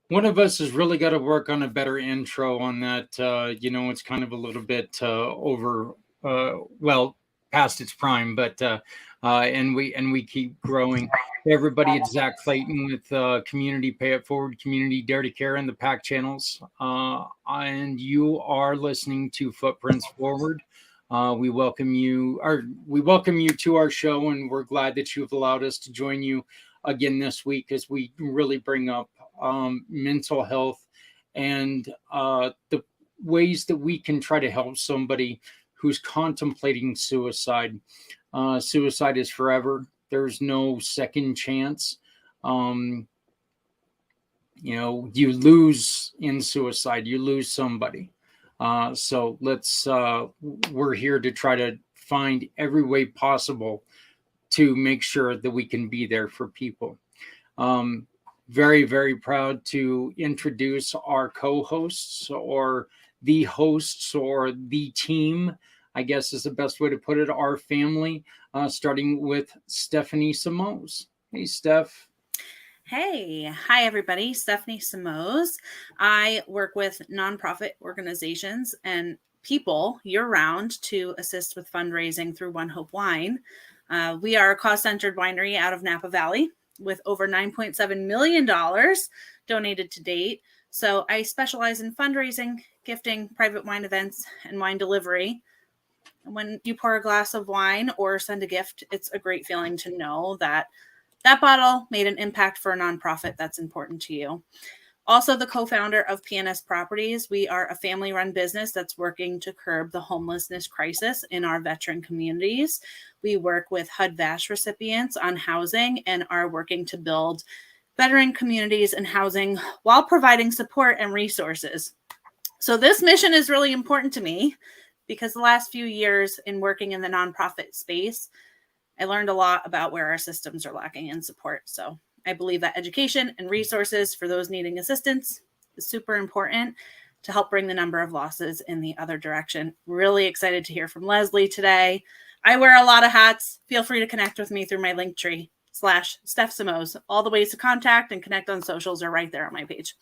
One of us has really got to work on a better intro on that. It's kind of a little bit well, past its prime, but and we keep growing. Hey, everybody, it's Zach Clayton with Community Pay It Forward, Community Dare to Care, and the PAC channels. And you are listening to Footprints Forward. We welcome you to our show, and we're glad that you've allowed us to join you again this week as we really bring up mental health and the ways that we can try to help somebody who's contemplating suicide. Suicide is forever. There's no second chance. You lose in suicide, you lose somebody. So we're here to try to find every way possible to make sure that we can be there for people. Very, very proud to introduce our co-hosts or the hosts or the team, I guess is the best way to put it, our family, starting with Stephanie Simoes. Hey, Steph. Hey, hi everybody, Stephanie Simoes. I work with nonprofit organizations and people year-round to assist with fundraising through One Hope Wine. We are a cost-centered winery out of Napa Valley with over $9.7 million donated to date. So I specialize in fundraising, gifting, private wine events, and wine delivery. When you pour a glass of wine or send a gift, it's a great feeling to know that that bottle made an impact for a nonprofit that's important to you. Also, the co-founder of PNS Properties. We are a family-run business that's working to curb the homelessness crisis in our veteran communities. We work with HUD-VASH recipients on housing and are working to build veteran communities and housing while providing support and resources. So this mission is really important to me because the last few years in working in the nonprofit space, I learned a lot about where our systems are lacking in support. So I believe that education and resources for those needing assistance is super important to help bring the number of losses in the other direction. Really excited to hear from Lesley today. I wear a lot of hats. Feel free to connect with me through my Linktree /Steph Simoes. All the ways to contact and connect on socials are right there on my page.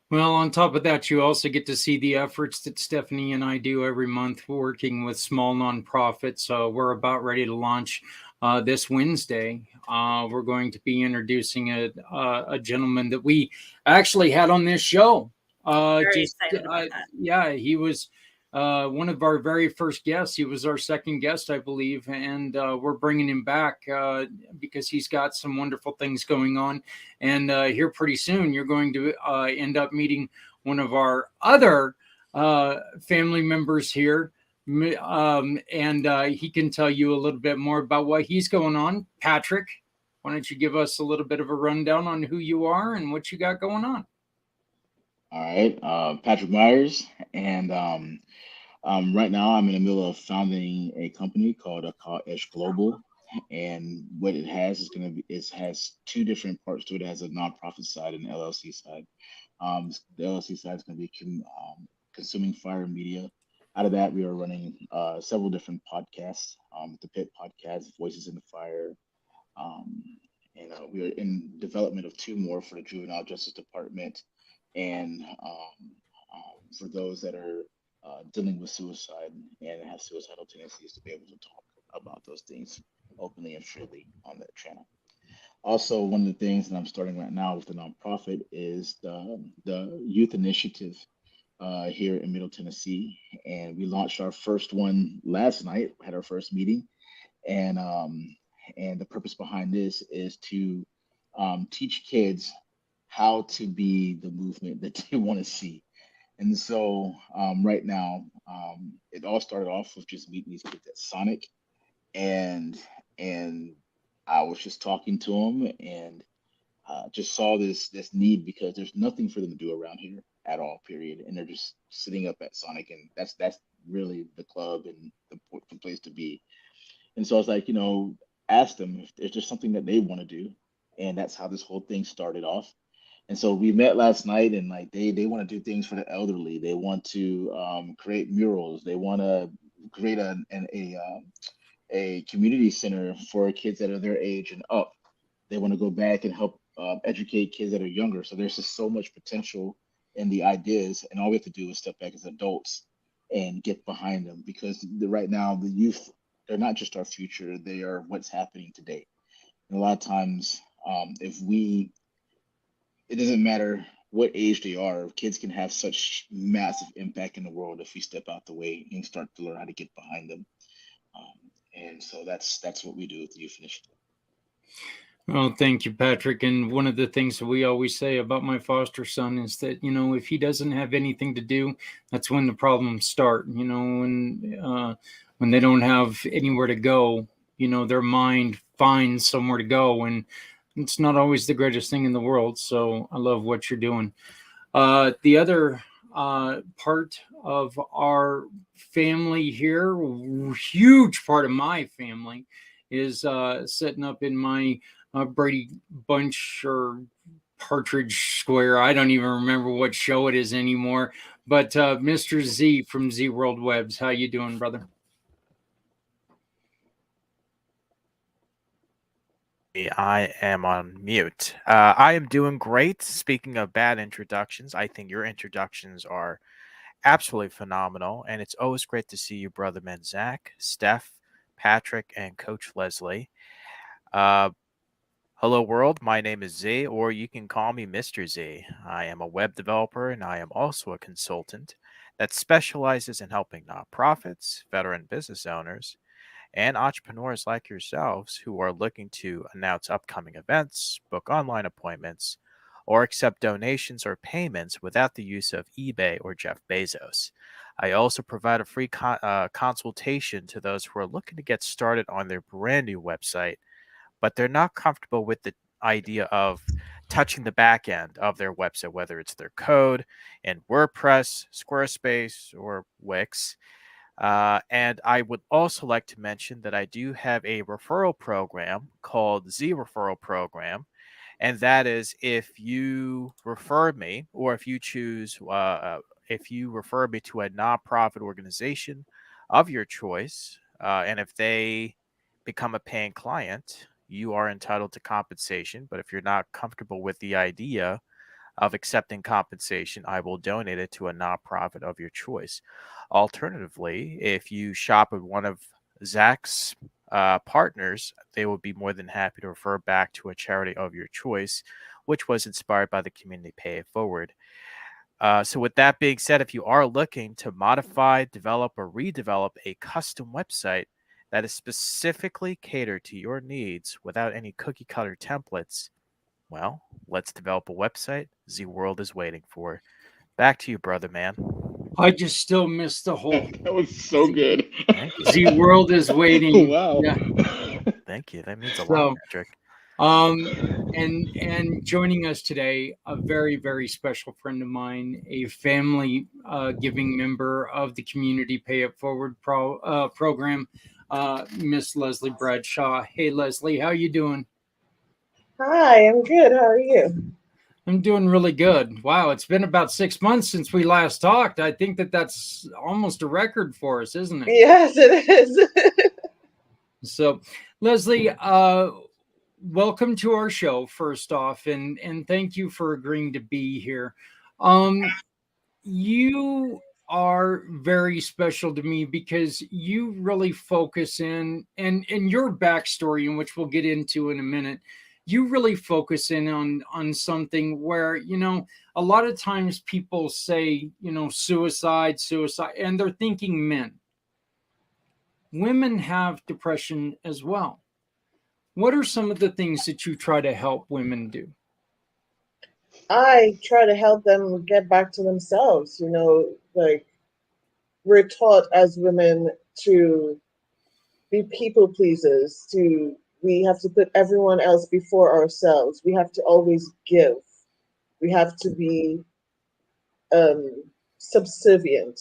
Well, on top of that, you also get to see the efforts that Stephanie and I do every month working with small nonprofits. We're about ready to launch this Wednesday. We're going to be introducing a gentleman that we actually had on this show. Very excited about that. Yeah, he was one of our very first guests. He was our second guest, I believe, and we're bringing him back because he's got some wonderful things going on. And here pretty soon, you're going to end up meeting one of our other family members here. And he can tell you a little bit more about what he's going on. Patrick, why don't you give us a little bit of a rundown on who you are and what you got going on? All right, Patrick Myers, and right now I'm in the middle of founding a company called Edge Global, and what it has is it has two different parts to it. It has a nonprofit side and an LLC side. The LLC side is going to be consuming fire media. Out of that, we are running several different podcasts, the Pit Podcast, Voices in the Fire, and we are in development of two more for the Juvenile Justice Department, and for those that are dealing with suicide and have suicidal tendencies, to be able to talk about those things openly and freely on that channel. Also, one of the things that I'm starting right now with the nonprofit is the youth initiative here in Middle Tennessee, and we launched our first one last night. Had our first meeting, and the purpose behind this is to teach kids how to be the movement that they want to see. And so right now, it all started off with just meeting these kids at Sonic, and I was just talking to them, and just saw this need because there's nothing for them to do around here at all, period. And they're just sitting up at Sonic, and that's really the club and the place to be. And so I was like, ask them if there's just something that they want to do, and that's how this whole thing started off. And so we met last night, and like they want to do things for the elderly. They want to create murals. They want to create a community center for kids that are their age and up. They want to go back and help educate kids that are younger. So there's just so much potential in the ideas, and all we have to do is step back as adults and get behind them because right now the youth, they're not just our future; they are what's happening today. And a lot of times, if we, it doesn't matter what age they are, kids can have such massive impact in the world if we step out the way and start to learn how to get behind them. And so that's what we do with the Youth Initiative. Oh, thank you, Patrick. And one of the things that we always say about my foster son is that, if he doesn't have anything to do, that's when the problems start. When they don't have anywhere to go, their mind finds somewhere to go. And it's not always the greatest thing in the world. So I love what you're doing. The other part of our family here, huge part of my family, is setting up in my Brady Bunch or Partridge Square. I don't even remember what show it is anymore. But Mr. Z from Z World Webs, how you doing, brother? I am on mute. I am doing great. Speaking of bad introductions, I think your introductions are absolutely phenomenal, and it's always great to see you, brother men Zach, Steph, Patrick, and Coach Lesley. Hello, world. My name is Z, or you can call me Mr. Z. I am a web developer, and I am also a consultant that specializes in helping nonprofits, veteran business owners, and entrepreneurs like yourselves who are looking to announce upcoming events, book online appointments, or accept donations or payments without the use of eBay or Jeff Bezos. I also provide a free consultation to those who are looking to get started on their brand new website, but they're not comfortable with the idea of touching the back end of their website, whether it's their code in WordPress, Squarespace, or Wix. And I would also like to mention that I do have a referral program called Z Referral Program. And that is if you refer me or if you choose, if you refer me to a nonprofit organization of your choice, and if they become a paying client, you are entitled to compensation. But if you're not comfortable with the idea of accepting compensation, I will donate it to a nonprofit of your choice. Alternatively, if you shop at one of Zach's partners, they will be more than happy to refer back to a charity of your choice, which was inspired by the community Pay It Forward. So with that being said, if you are looking to modify, develop, or redevelop a custom website that is specifically catered to your needs without any cookie cutter templates, well, let's develop a website Z World is waiting for. Back to you, brother man. I just still missed the whole That was so good. Thank you. Z World is waiting. Wow. Yeah. Thank you. That means a lot, So, Patrick. and joining us today, a very, very special friend of mine, a family giving member of the Community Pay It Forward program, Miss Lesley Bradshaw. Hey, Lesley, how you doing? Hi, I'm good. How are you? I'm doing really good. Wow, it's been about 6 months since we last talked. I think that's almost a record for us, isn't it? Yes, it is. So, Lesley, welcome to our show, first off, and thank you for agreeing to be here. You are very special to me because you really focus in and your backstory, in which we'll get into in a minute. You really focus in on something where, a lot of times people say, suicide, and they're thinking men. Women have depression as well. What are some of the things that you try to help women do? I try to help them get back to themselves. Like we're taught as women to be people pleasers, to we have to put everyone else before ourselves. We have to always give. We have to be subservient.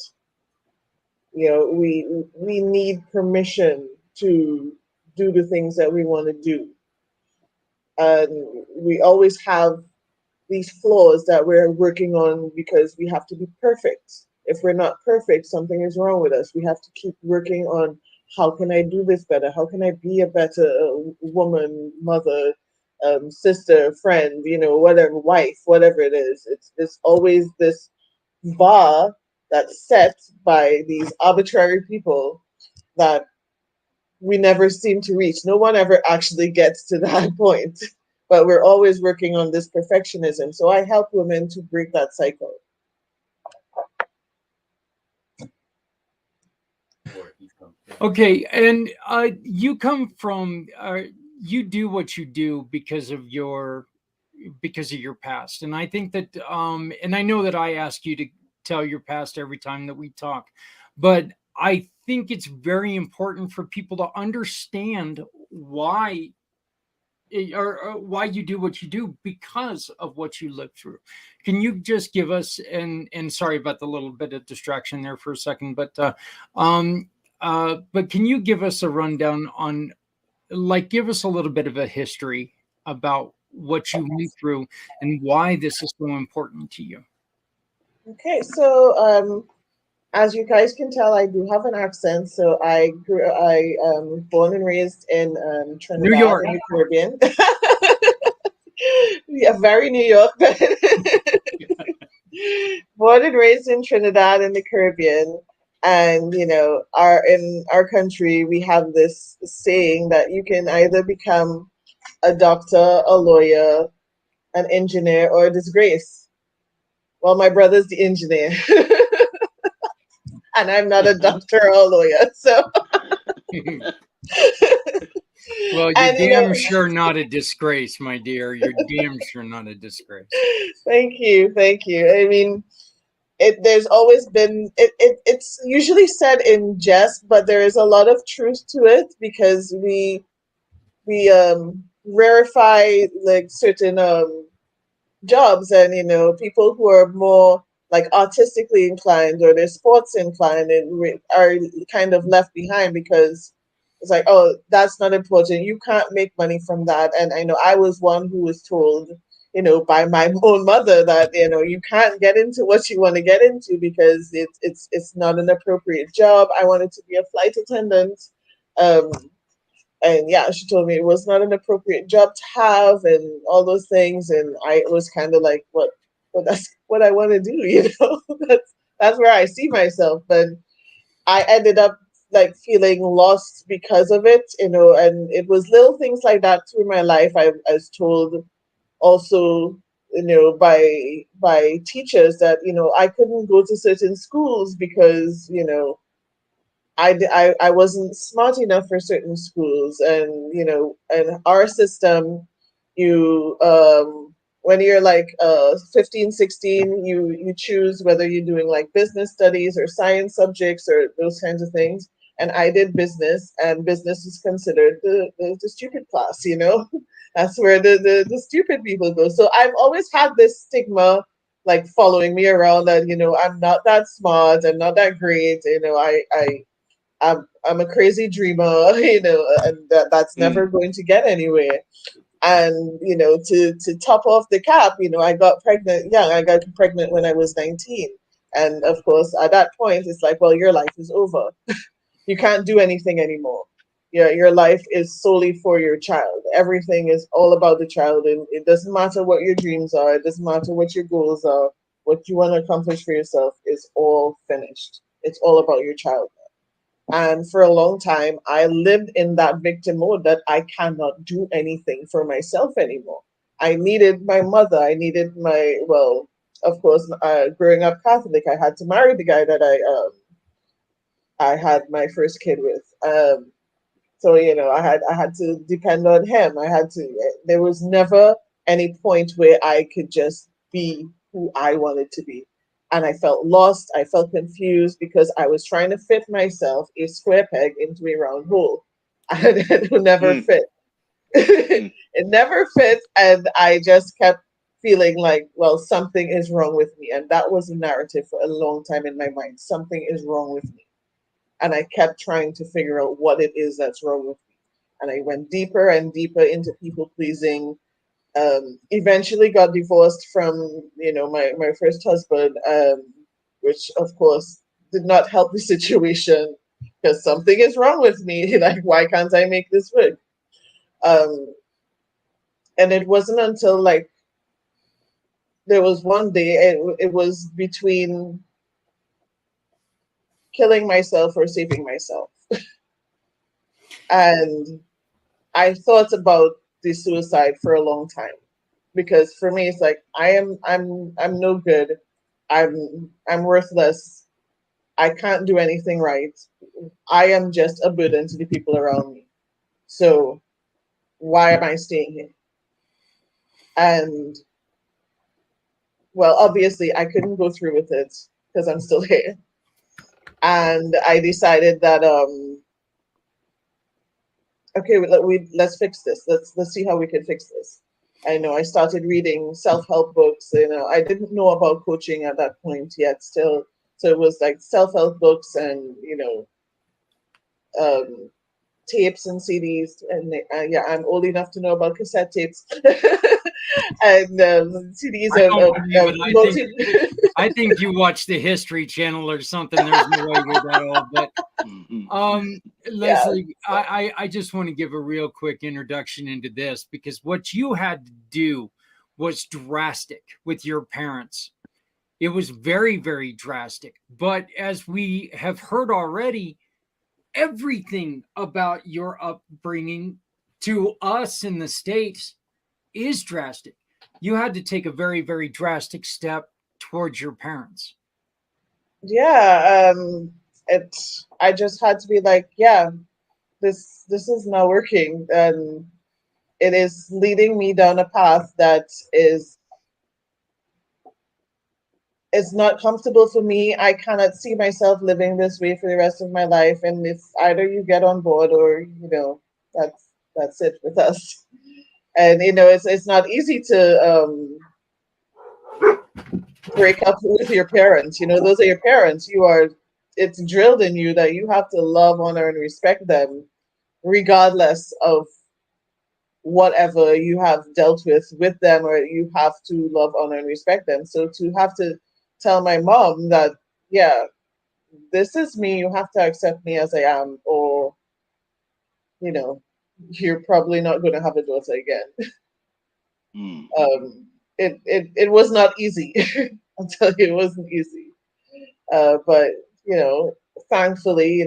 You know, we need permission to do the things that we want to do, and we always have these flaws that we're working on because we have to be perfect. If we're not perfect, something is wrong with us. We have to keep working on how can I do this better? How can I be a better woman, mother, sister, friend, you know, whatever, wife, whatever it is. It's always this bar that's set by these arbitrary people that we never seem to reach. No one ever actually gets to that point, but we're always working on this perfectionism. So I help women to break that cycle. Okay, and you come from you do what you do because of your past, and I think that and I know that I ask you to tell your past every time that we talk, but I think it's very important for people to understand why or why you do what you do because of what you lived through. Can you just give us and sorry about the little bit of distraction there for a second, but can you give us a rundown on, like, give us a little bit of a history about what you went through and why this is so important to you? Okay, so as you guys can tell, I do have an accent. So I born and raised in New Trinidad York. in the Caribbean. Yeah, very New York. Born and raised in Trinidad in the Caribbean. And you know, in our country, we have this saying that you can either become a doctor, a lawyer, an engineer, or a disgrace. Well, my brother's the engineer, and I'm not a doctor or a lawyer. So, Well, you're and you know, damn sure not a disgrace, my dear. You're damn sure not a disgrace. thank you, thank you. I mean, there's always been it's usually said in jest, but there is a lot of truth to it because we rarefy like certain jobs, and you know, people who are more like artistically inclined or they're sports inclined and are kind of left behind because it's like, oh, that's not important, you can't make money from that. And I know I was one who was told, you know, by my own mother that, you know, you can't get into what you want to get into because it's not an appropriate job. I wanted to be a flight attendant. um and yeah, she told me it was not an appropriate job to have and all those things. And I was kind of like, what? Well, that's what I want to do, you know. That's where I see myself. But I ended up like feeling lost because of it, you know. And it was little things like that through my life. I was told also, you know, by teachers that, you know, I couldn't go to certain schools because, you know, I wasn't smart enough for certain schools. And you know, and our system, you when you're like 15, 16, you choose whether you're doing like business studies or science subjects or those kinds of things. And I did business, and business is considered the stupid class, you know. That's where the stupid people go. So I've always had this stigma like following me around that, you know, I'm not that smart, I'm not that great, you know. I'm a crazy dreamer, you know, and that's never going to get anywhere. And you know, to top off the cap, you know, I got pregnant young. I got pregnant when I was 19, and of course, at that point, it's like, well, your life is over. You can't do anything anymore. Your life is solely for your child. Everything is all about the child, and it doesn't matter what your dreams are. It doesn't matter what your goals are. What you want to accomplish for yourself is all finished. It's all about your child. And for a long time, I lived in that victim mode that I cannot do anything for myself anymore. I needed my mother. I needed my, well, of course, growing up Catholic, I had to marry the guy that I had my first kid with. So you know, I had to depend on him. I had to. There was never any point where I could just be who I wanted to be, and I felt lost. I felt confused because I was trying to fit myself, a square peg, into a round hole, and it would never fit. It never fit, and I just kept feeling like, well, something is wrong with me, and that was a narrative for a long time in my mind. Something is wrong with me, and I kept trying to figure out what it is that's wrong with me. And I went deeper and deeper into people pleasing. Eventually got divorced from, my first husband, which of course did not help the situation, because something is wrong with me. Like, why can't I make this work? And it wasn't until like there was one day, it was between killing myself or saving myself. And I thought about the suicide for a long time, because for me it's like, I'm no good. I'm worthless. I can't do anything right. I am just a burden to the people around me. So why am I staying here? And well, obviously I couldn't go through with it because I'm still here. And I decided that okay, let's fix this. Let's see how we can fix this. I know I started reading self-help books. I didn't know about coaching at that point yet still. So it was like self-help books and, tapes and CDs. And yeah, I'm old enough to know about cassette tapes and CDs I don't believe of it. I think you watch the History Channel or something. There's no way you're that old. But Lesley, yeah. I just want to give a real quick introduction into this, because what you had to do was drastic with your parents. It was very, very drastic. But as we have heard already, everything about your upbringing to us in the States is drastic. You had to take a very, very drastic step towards your parents. Yeah, I just had to be like, yeah, this is not working, and it is leading me down a path that is not comfortable for me. I cannot see myself living this way for the rest of my life, and it's either you get on board or that's it with us. And it's not easy to break up with your parents. Those are your parents. It's drilled in you that you have to love, honor, and respect them, regardless of whatever you have dealt with them, or you have to love, honor, and respect them. So to have to tell my mom that, yeah, this is me, you have to accept me as I am, or you're probably not going to have a daughter again. It was not easy. I'll tell you, it wasn't easy. But thankfully,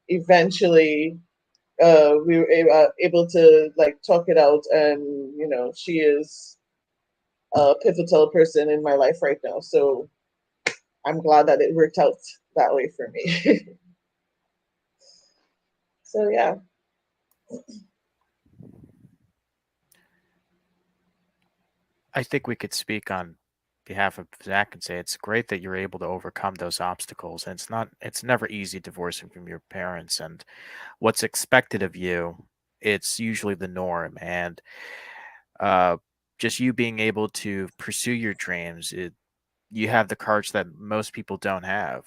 eventually, we were able to like talk it out, and she is a pivotal person in my life right now. So I'm glad that it worked out that way for me. So yeah. I think we could speak on behalf of Zach and say it's great that you're able to overcome those obstacles. And it's never easy divorcing from your parents, and what's expected of you, it's usually the norm. And just you being able to pursue your dreams, you have the courage that most people don't have.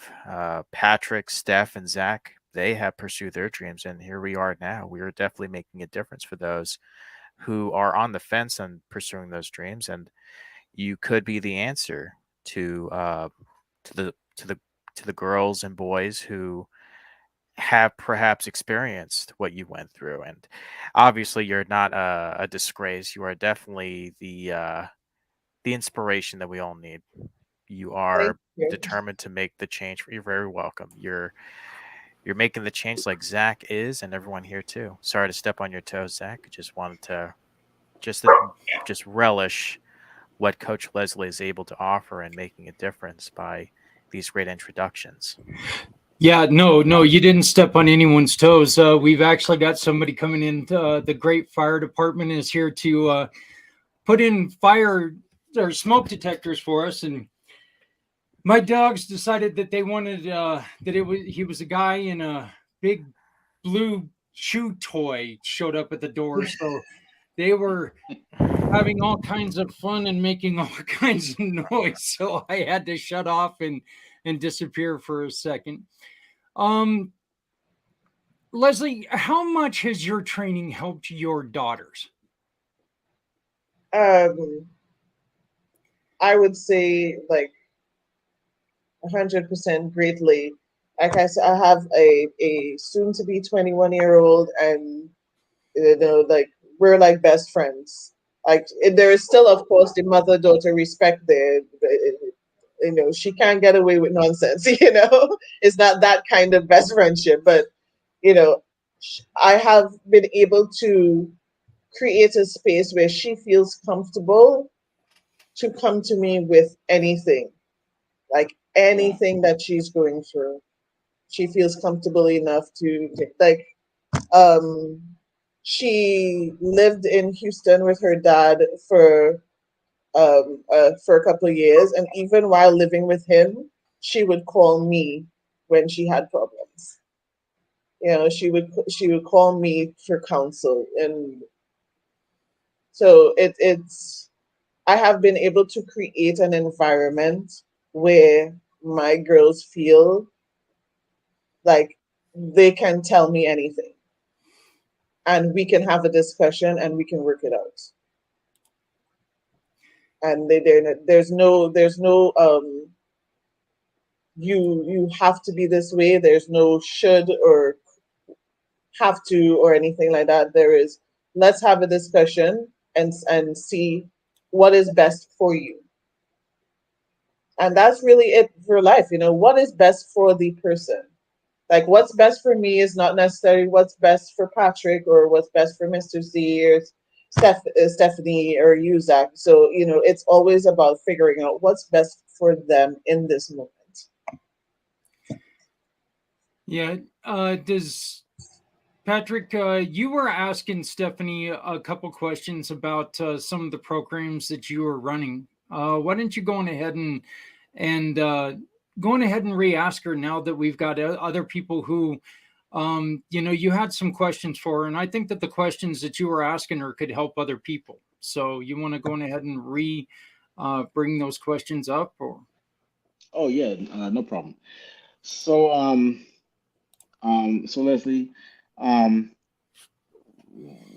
Patrick, Steph, and Zach, they have pursued their dreams, and here we are now. We are definitely making a difference for those who are on the fence on pursuing those dreams, and you could be the answer to the girls and boys who have perhaps experienced what you went through. And obviously, you're not a disgrace. You are definitely the inspiration that we all need. You are determined to make the change. You're very welcome. You're making the change like Zach is, and everyone here too. Sorry to step on your toes, Zach. Just wanted to just relish what Coach Lesley is able to offer and making a difference by these great introductions. Yeah, no, you didn't step on anyone's toes. We've actually got somebody coming in. The great fire department is here to put in fire or smoke detectors for us, and my dogs decided that they wanted he was a guy in a big blue chew toy showed up at the door. So they were having all kinds of fun and making all kinds of noise. So I had to shut off and disappear for a second. Lesley, how much has your training helped your daughters? I would say like 100% greatly. Like I said, I have a soon to be 21-year-old, and like we're like best friends. Like there is still, of course, the mother daughter respect there. She can't get away with nonsense. It's not that kind of best friendship, but you know, I have been able to create a space where she feels comfortable to come to me with anything, like anything that she's going through. She feels comfortable enough to like um she lived in Houston with her dad for a couple of years, and even while living with him, she would call me when she had problems. She would call me for counsel, and so it's I have been able to create an environment where my girls feel like they can tell me anything, and we can have a discussion and we can work it out. And there's no you have to be this way. There's no should or have to or anything like that. There is, let's have a discussion and see what is best for you. And that's really it for life. What is best for the person? Like what's best for me is not necessarily what's best for Patrick or what's best for Mr. Z or Stephanie or you, Zach. So, it's always about figuring out what's best for them in this moment. Yeah. Does Patrick, you were asking Stephanie a couple questions about some of the programs that you were running. Why don't you go on ahead and going ahead and re-ask her now that we've got other people who, you had some questions for her, and I think that the questions that you were asking her could help other people. So you want to go on ahead and bring those questions up, or? Oh yeah, no problem. So so Lesley, um,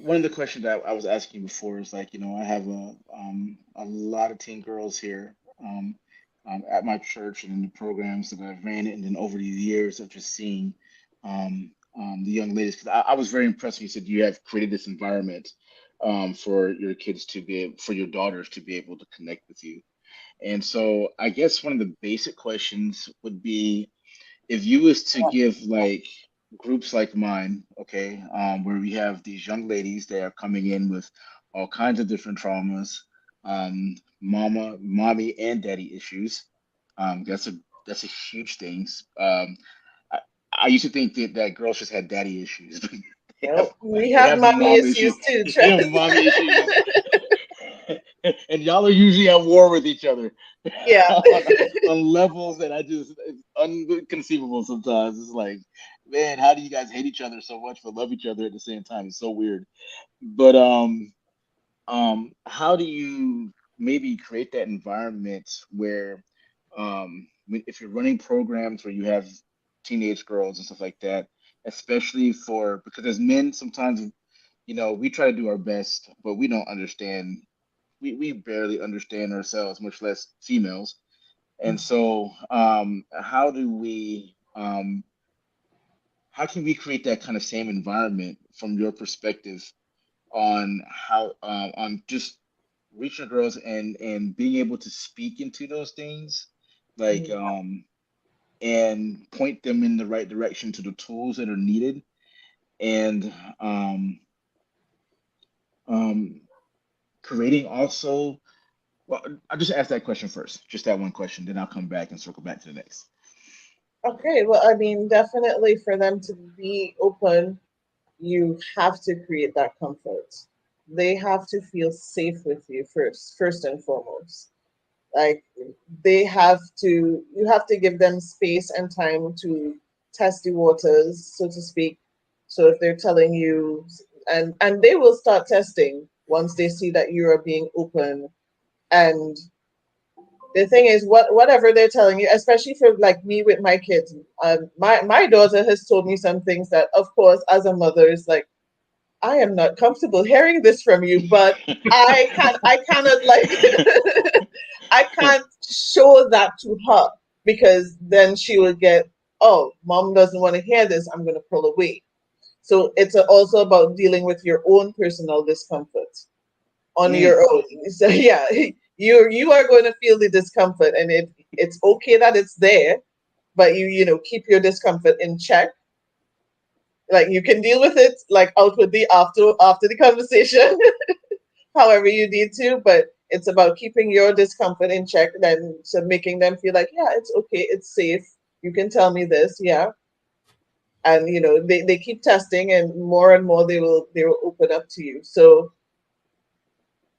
one of the questions that I was asking before is like, I have a lot of teen girls here at my church and in the programs that I've ran, and then over the years of just seeing the young ladies. Because I was very impressed when you said you have created this environment for your kids for your daughters to be able to connect with you. And so I guess one of the basic questions would be, if you was to give like groups like mine, okay, where we have these young ladies that are coming in with all kinds of different traumas, mommy and daddy issues. That's a huge thing. I, I used to think that girls just had daddy issues, but they have Nope. We they have have mommy mom issues. issues too, They Trent. have mommy issues, and y'all are usually at war with each other Yeah. on levels that it's unconceivable sometimes. It's like, man, how do you guys hate each other so much but love each other at the same time? It's so weird. But how do you maybe create that environment where if you're running programs where you have teenage girls and stuff like that, especially because as men sometimes, we try to do our best, but we don't understand. We barely understand ourselves, much less females. And so, how can we create that kind of same environment from your perspective on how, on just reaching girls and being able to speak into those things, like, and point them in the right direction to the tools that are needed, and um, creating also. Well, I'll just ask that question first, just that one question, then I'll come back and circle back to the next. Okay, well, I mean, definitely for them to be open, you have to create that comfort. They have to feel safe with you first and foremost. Like you have to give them space and time to test the waters, so to speak, So if they're telling you, and they will start testing once they see that you are being open. And the thing is, whatever they're telling you, especially for like me with my kids, my daughter has told me some things that, of course, as a mother, is like, I am not comfortable hearing this from you, but I cannot like, I can't show that to her, because then she will get, oh, mom doesn't want to hear this, I'm going to pull away. So it's also about dealing with your own personal discomfort on your own. So yeah, you are going to feel the discomfort, and it's okay that it's there, but you keep your discomfort in check. Like, you can deal with it like outwardly after the conversation, however you need to, but it's about keeping your discomfort in check, then so making them feel like, yeah, it's okay, it's safe. You can tell me this, yeah. And they keep testing, and more they will open up to you. So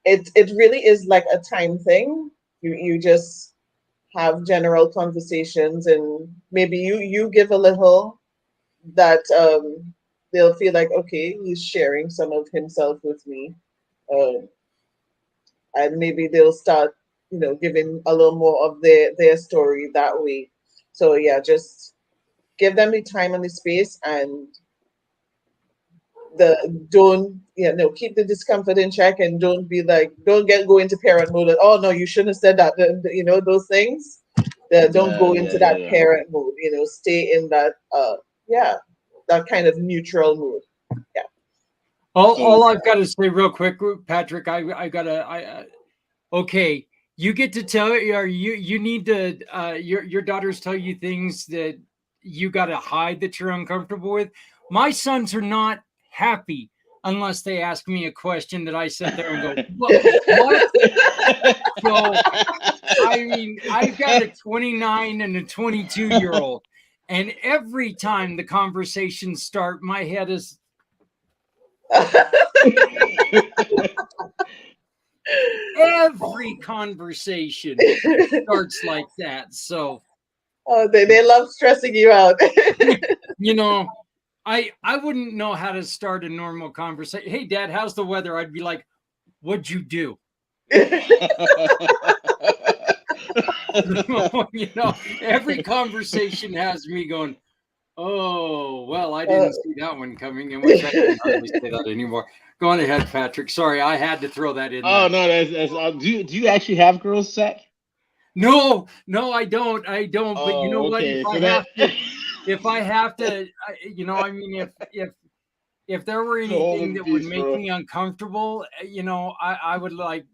it really is like a time thing. You just have general conversations, and maybe you give a little, that they'll feel like, okay, he's sharing some of himself with me, uh, and maybe they'll start giving a little more of their story that way. So yeah, just give them the time and the space, and the don't keep the discomfort in check, and don't go into parent mode. Oh no, you shouldn't have said that. Those things. Don't go into that Yeah. parent mode. Stay in that yeah, that kind of neutral mode. Yeah. All I've got to say real quick, Patrick, okay, you get to tell, or you need to your daughters tell you things that you got to hide that you're uncomfortable with. My sons are not happy unless they ask me a question that I sit there and go, what? So I mean, I've got a 29 and a 22-year-old, and every time the conversations start, my head is every conversation starts like that. So they love stressing you out. I wouldn't know how to start a normal conversation. Hey, Dad, how's the weather? I'd be like, what'd you do? Every conversation has me going, oh, well, I didn't see that one coming, in which I can't hardly say that anymore. Go on ahead, Patrick. Sorry, I had to throw that in there. Oh no, that's do you actually have girls, Zach? No, I don't. But you know what? Okay. If I have to, I mean, if there were anything that would make me uncomfortable, I would like,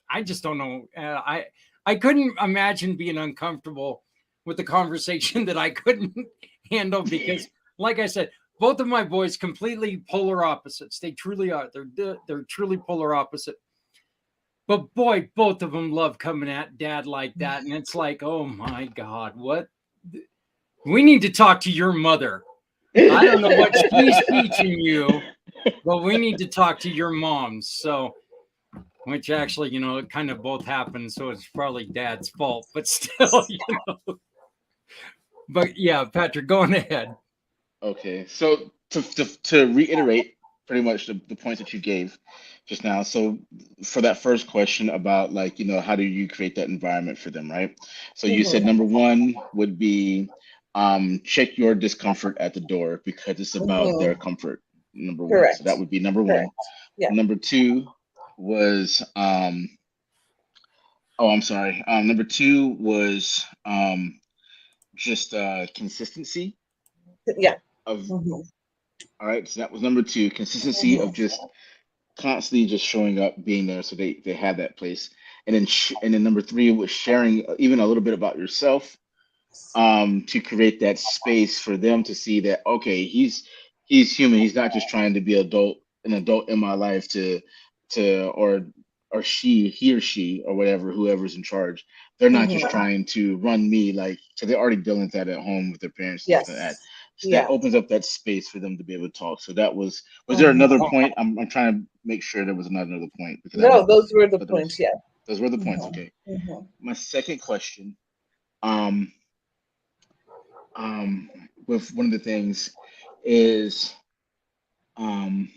I just don't know. I couldn't imagine being uncomfortable with the conversation that I couldn't handle, because, like I said, both of my boys completely polar opposites. They truly are. They're truly polar opposite. But boy, both of them love coming at Dad like that, and it's like, oh my God, what? We need to talk to your mother. I don't know what she's teaching you, but we need to talk to your mom. So, which actually, it kind of both happened, so it's probably Dad's fault, but still, But yeah, Patrick, go on ahead. Okay, so to reiterate pretty much the points that you gave just now. So for that first question about, like, how do you create that environment for them, right? So you said number one would be check your discomfort at the door, because it's about their comfort. Number one. Correct. So that would be number Correct. one. Yeah. Number two was I'm sorry. Number two was just consistency Yeah. of Mhm. all right. So that was number two, consistency of just constantly just showing up, being there, so they have that place. And then number three was sharing even a little bit about yourself, to create that space for them to see that, okay, he's human. He's not just trying to be an adult in my life or he or she or whatever, whoever's in charge. They're not just trying to run me, like, so they're already dealing with that at home with their parents and stuff like that. Yes. So Yeah. that opens up that space for them to be able to talk. So that was there another point? I'm trying to make sure there was another point, because I No, didn't. those were the But points. Yeah. those were the points. Okay. Mhm. My second question, um, with one of the things is um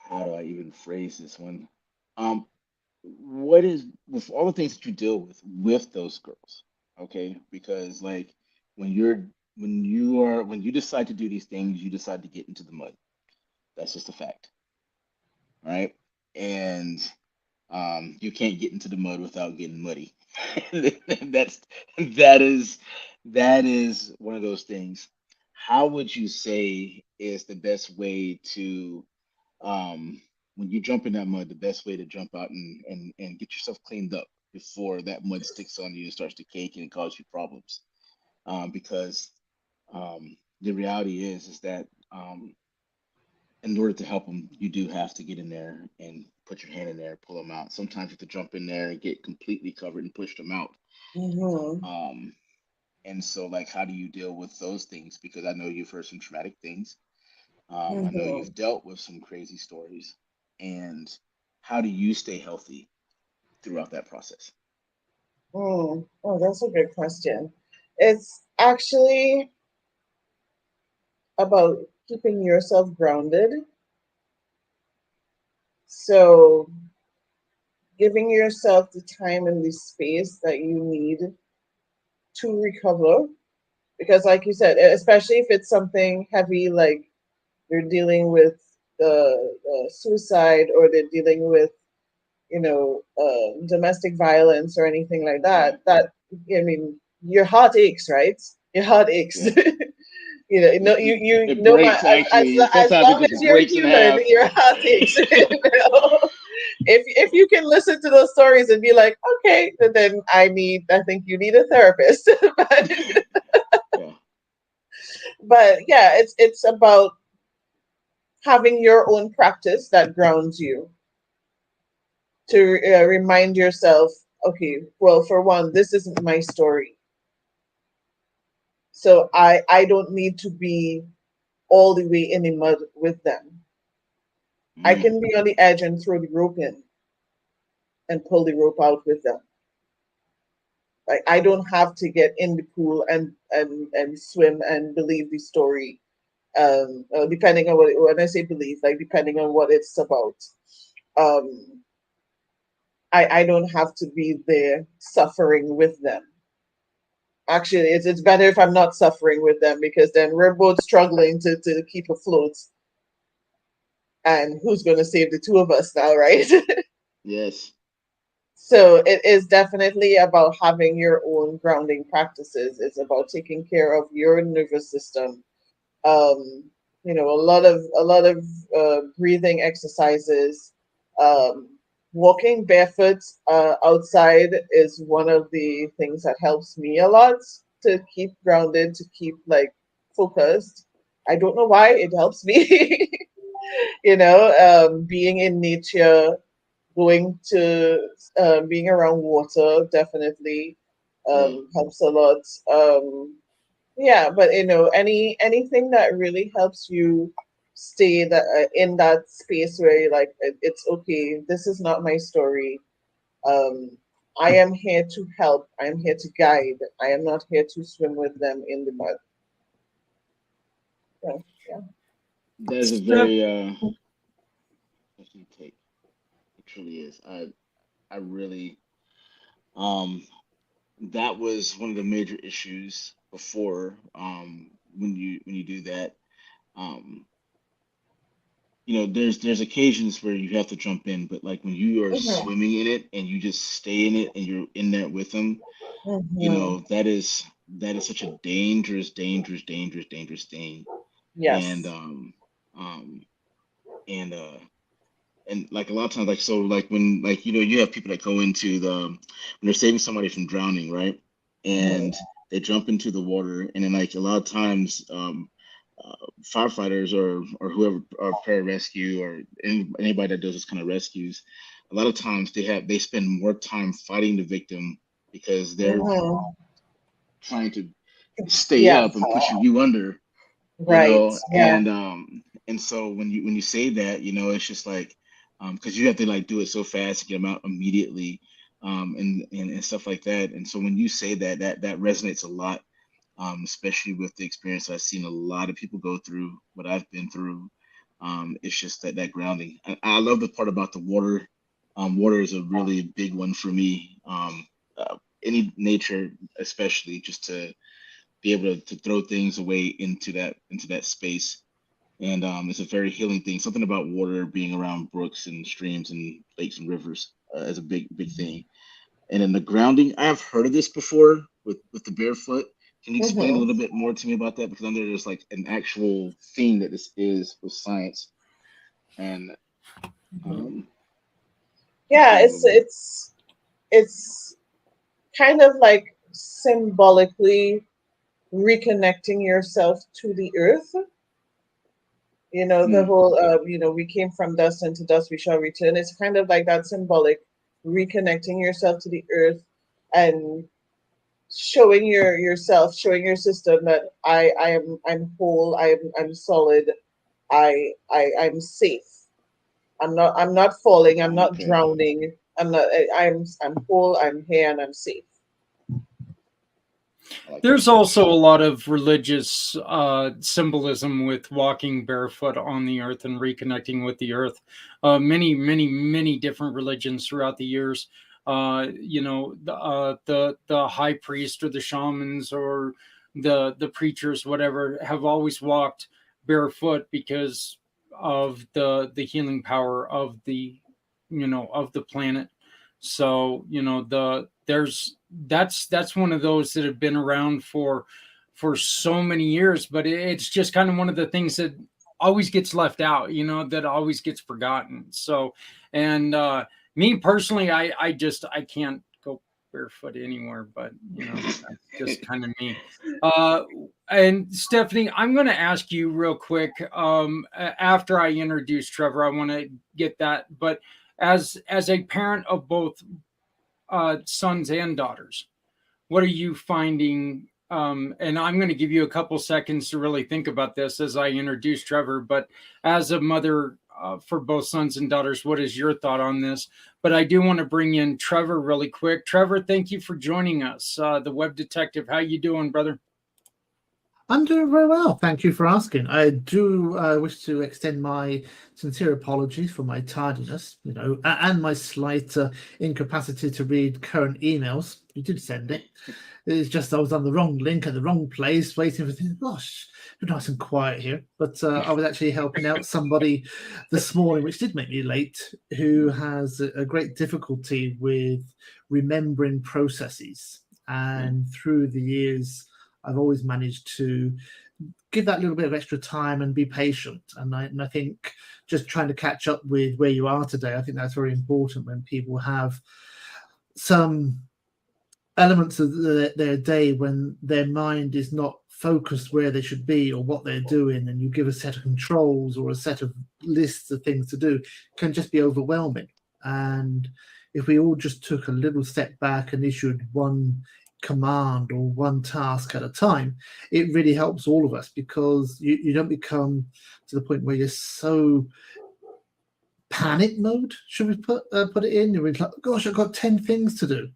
how do I even phrase this one? Um, what is with all the things that you deal with those girls, okay? Because like when you're when you decide to do these things, you decide to get into the mud. That's just a fact, right? And you can't get into the mud without getting muddy. That's that is that is one of those things. How would you say is the best way to um, when you jump in that mud, the best way to jump out and get yourself cleaned up before that mud sticks on you and starts to cake and cause you problems? Because the reality is that in order to help them, you do have to get in there and put your hand in there, pull them out. Sometimes you have to jump in there and get completely covered and push them out. Mm-hmm. Um, and so, like, how do you deal with those things? Because I know you've heard some traumatic things. I know Mm-hmm. you've dealt with some crazy stories. And how do you stay healthy throughout that process? Mm. Oh, that's a good question. It's actually about keeping yourself grounded. So, giving yourself the time and the space that you need to recover. Because, like you said, especially if it's something heavy, like you're dealing with the suicide or they're dealing with, domestic violence or anything like Yeah, that, I mean, your heart aches, right? Your heart aches. yeah. No, you It know, my, breaks actually. as Sometimes it long just as you're breaks in human, half. your heart aches. If you can listen to those stories and be like, okay, then I think you need a therapist. but Yeah. but yeah, it's about having your own practice that grounds you to remind yourself, okay, well, for one, this isn't my story, so I don't need to be all the way in the mud with them. I Mm, can be on the edge and throw the rope in and pull the rope out with them. Like, I don't have to get in the pool and swim and believe the story. Depending on when I say believe, like depending on what it's about. Um, I don't have to be there suffering with them. Actually, it's better if I'm not suffering with them, because then we're both struggling to keep afloat. And who's going to save the two of us now, right? yes. So it is definitely about having your own grounding practices. It's about taking care of your nervous system. Um, a lot of breathing exercises. Um, Walking barefoot outside is one of the things that helps me a lot to keep grounded, to keep like focused. I don't know why it helps me. Being in nature, going to being around water definitely Yeah. helps a lot. Yeah, but anything that really helps you stay in that space where you're like, it's okay. This is not my story. Um, I am here to help. I am here to guide. I am not here to swim with them in the mud. Yeah, yeah. That is a Steph, very interesting take. It truly is. I really that was one of the major issues before when you do that. Um, there's occasions where you have to jump in, but like when you are Mm-hmm. swimming in it and you just stay in it and you're in there with them, Mm-hmm. that is such a dangerous, dangerous, dangerous, dangerous thing. And Yes. um and and like a lot of times, like so like when like you have people that go into the when they're saving somebody from drowning, right? And Mm-hmm. they jump into the water, and then like a lot of times firefighters or whoever or pararescue or anybody that does this kind of rescues, a lot of times they spend more time fighting the victim because they're Mm-hmm. trying to stay Yeah. up and pushing you under, Right. Yeah. and so when you say that, it's just like because you have to like do it so fast to get them out immediately, and stuff like that. And so when you say that resonates a lot especially with the experience I've seen a lot of people go through, what I've been through. It's just that grounding. And I love the part about the water. Water is a really big one for me. Any nature, especially, just to be able to throw things away into that space. And it's a very healing thing. Something about water being around brooks and streams and lakes and rivers is a big thing. And then the grounding, I have heard of this before with the barefoot. Can you explain a Mm-hmm. little bit more to me about that? Because I know there's like an actual thing that this is with science, and Mm-hmm. um, Yeah, explain a little more. it's kind of like symbolically reconnecting yourself to the earth. The whole, Okay. we came from dust and to dust we shall return. It's kind of like that symbolic reconnecting yourself to the earth and showing yourself, showing your system that I'm whole, I'm solid, I'm safe. I'm not falling, I'm not Okay. drowning, I'm whole, I'm here, and I'm safe. I like that. There's also a lot of religious symbolism with walking barefoot on the earth and reconnecting with the earth. Many different religions throughout the years. The high priest or the shamans or the preachers, whatever, have always walked barefoot because of the healing power of the planet. So that's one of those that have been around for so many years, but it's just kind of one of the things that always gets left out, that always gets forgotten. So, and me personally, I can't go barefoot anywhere, but that's just kind of me. uh and Stephanie, I'm going to ask you real quick, after I introduce Trevor, I want to get that, but as a parent of both sons and daughters, what are you finding? And I'm going to give you a couple seconds to really think about this as I introduce Trevor. But as a mother for both sons and daughters, what is your thought on this? But I do want to bring in Trevor really quick. Trevor, thank you for joining us. The web detective, how you doing, brother? I'm doing very well. Thank you for asking. I do wish to extend my sincere apologies for my tardiness, and my slight incapacity to read current emails. You did send it. It's just I was on the wrong link at the wrong place, waiting for things. Gosh, be nice and quiet here. But I was actually helping out somebody this morning, which did make me late, who has a great difficulty with remembering processes. And through the years, I've always managed to give that little bit of extra time and be patient. And I think just trying to catch up with where you are today, I think that's very important when people have some elements of their day when their mind is not focused where they should be or what they're doing, and you give a set of controls or a set of lists of things to do, can just be overwhelming. And if we all just took a little step back and issued one command or one task at a time, it really helps all of us, because you don't become to the point where you're so panic mode, should we put it in? You're like, gosh, I've got 10 things to do.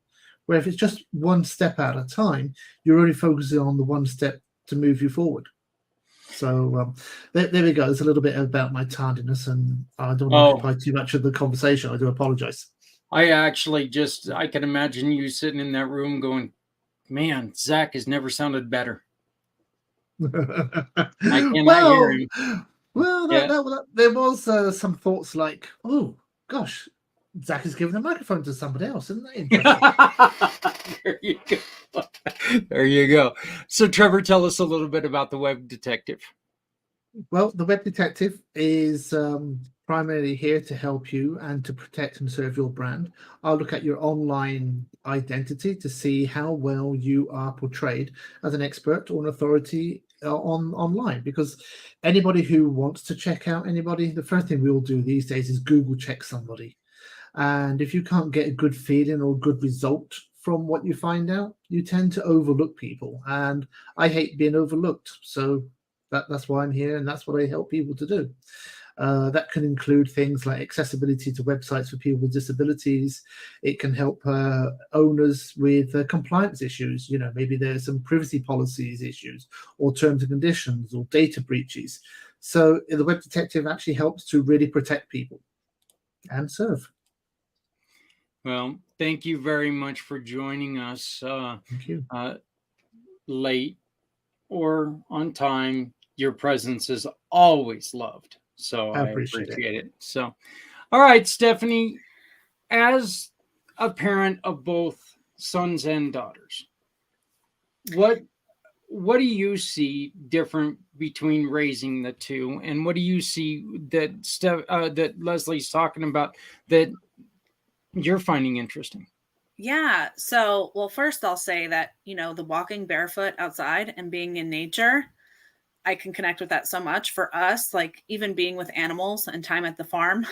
Where if it's just one step at a time, you're only focusing on the one step to move you forward. So there we go. There's a little bit about my tardiness, and I don't want to occupy too much of the conversation. I do apologize. I actually I can imagine you sitting in that room going, man, Zach has never sounded better. I cannot hear him. Well, there was some thoughts like, oh, gosh, Zach has given the microphone to somebody else. Isn't that interesting? There you go. There you go. So, Trevor, tell us a little bit about the web detective. Well, the web detective is primarily here to help you and to protect and serve your brand. I'll look at your online identity to see how well you are portrayed as an expert or an authority online, because anybody who wants to check out anybody, the first thing we all do these days is Google check somebody. And if you can't get a good feeling or good result from what you find out, you tend to overlook people. And I hate being overlooked. So that's why I'm here, and that's what I help people to do. That can include things like accessibility to websites for people with disabilities. It can help owners with compliance issues. Maybe there's some privacy policies issues or terms and conditions or data breaches. So the web detective actually helps to really protect people and serve. Well, thank you very much for joining us. Thank you. Late or on time, your presence is always loved. So I appreciate it. So, all right, Stephanie, as a parent of both sons and daughters, what do you see different between raising the two, and what do you see that that Lesley's talking about that you're finding interesting? Yeah. So, well, first I'll say that, the walking barefoot outside and being in nature, I can connect with that so much. For us, like even being with animals and time at the farm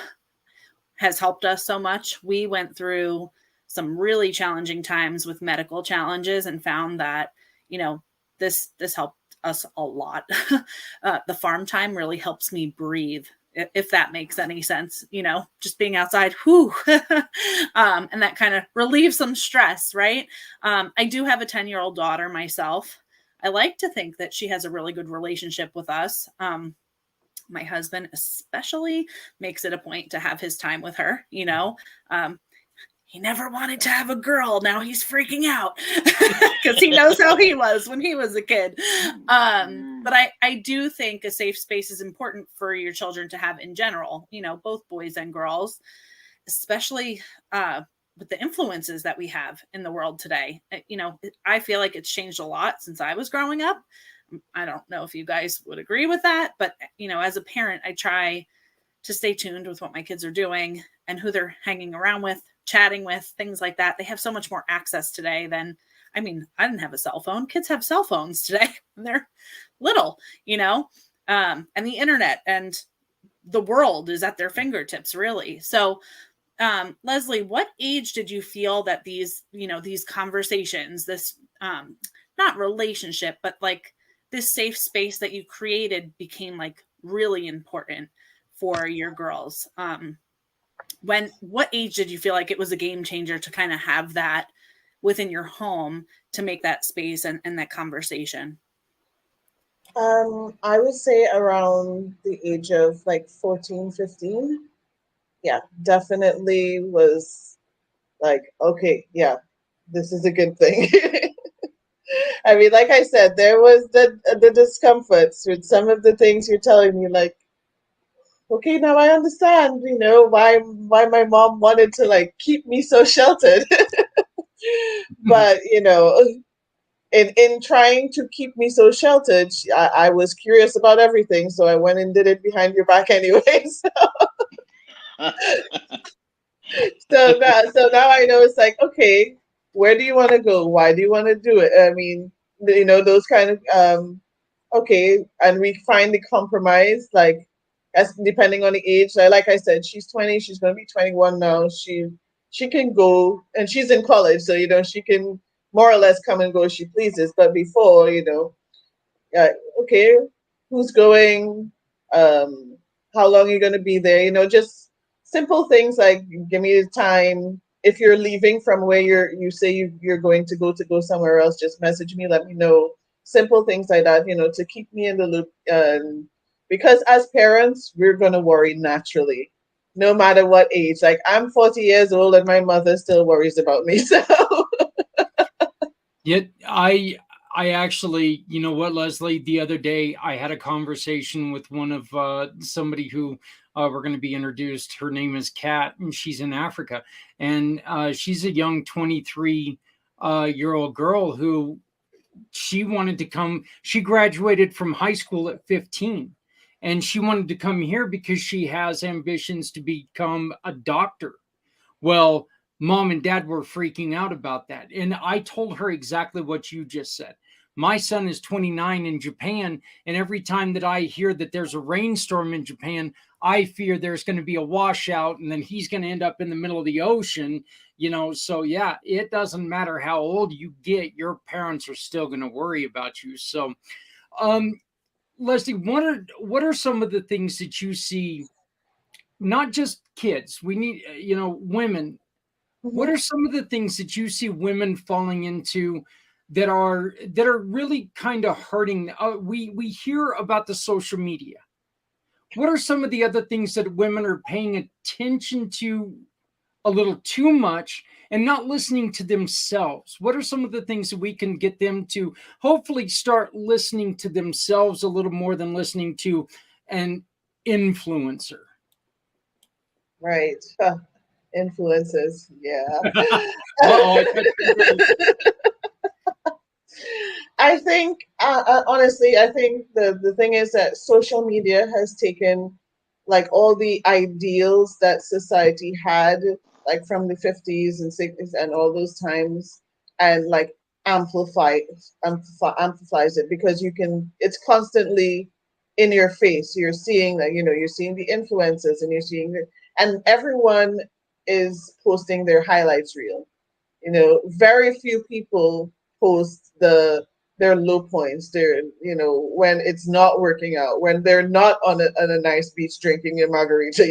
has helped us so much. We went through some really challenging times with medical challenges and found that, this helped us a lot. The farm time really helps me breathe, if that makes any sense, just being outside, whew, and that kind of relieves some stress, right? I do have a 10-year-old daughter myself. I like to think that she has a really good relationship with us. My husband especially makes it a point to have his time with her, he never wanted to have a girl. Now he's freaking out because he knows how he was when he was a kid. But I do think a safe space is important for your children to have in general, both boys and girls, especially with the influences that we have in the world today. I feel like it's changed a lot since I was growing up. I don't know if you guys would agree with that, but, as a parent, I try to stay tuned with what my kids are doing and who they're hanging around with, chatting with, things like that. They have so much more access today than, I didn't have a cell phone. Kids have cell phones today. They're little, and the internet and the world is at their fingertips, really. So, Lesley, what age did you feel that these conversations, this, not relationship, but like this safe space that you created became like really important for your girls? What age did you feel like it was a game changer to kind of have that within your home to make that space and that conversation? I would say around the age of like 14, 15. Yeah, definitely was like, okay, yeah, this is a good thing. Like I said, there was the discomforts with some of the things you're telling me, like, okay, now I understand, why my mom wanted to like keep me so sheltered. But, in trying to keep me so sheltered, I was curious about everything, so I went and did it behind your back anyways. So now I know it's like, okay, where do you want to go? Why do you want to do it? Those kind of okay, and we find the compromise, like as depending on the age. Like I said, she's 20, she's gonna be 21 now. She can go, and she's in college, so she can more or less come and go as she pleases. But before, okay, who's going? How long are you gonna be there? Just simple things like give me the time. If you're leaving from where you say you're going to go somewhere else, just message me, let me know. Simple things like that, to keep me in the loop. Because as parents, we're gonna worry naturally, no matter what age. Like I'm 40 years old and my mother still worries about me. So Yet I actually, you know what, Lesley, the other day I had a conversation with one of somebody who we're going to be introduced. Her name is Kat, and she's in Africa. And she's a young 23-year-old girl who she wanted to come. She graduated from high school at 15, and she wanted to come here because she has ambitions to become a doctor. Well, mom and dad were freaking out about that. And I told her exactly what you just said. My son is 29 in Japan, and every time that I hear that there's a rainstorm in Japan, I fear there's going to be a washout and then he's going to end up in the middle of the ocean, So yeah, it doesn't matter how old you get, your parents are still going to worry about you. So, Lesley, what are some of the things that you see not just kids. We need, women. What Mhm. are some of the things that you see women falling into that are really kind of hurting? We hear about the social media. What are some of the other things that women are paying attention to a little too much and not listening to themselves? What are some of the things that we can get them to hopefully start listening to themselves a little more than listening to an influencer? Right. Influences. Yeah. Uh-oh, I touched on your- I think, honestly, I think the thing is that social media has taken like all the ideals that society had, like from the 50s and 60s and all those times, and like amplifies it because it's constantly in your face. You're seeing that, you're seeing the influences and and everyone is posting their highlights reel. Very few people post their low points, when it's not working out, when they're not on a nice beach drinking a margarita.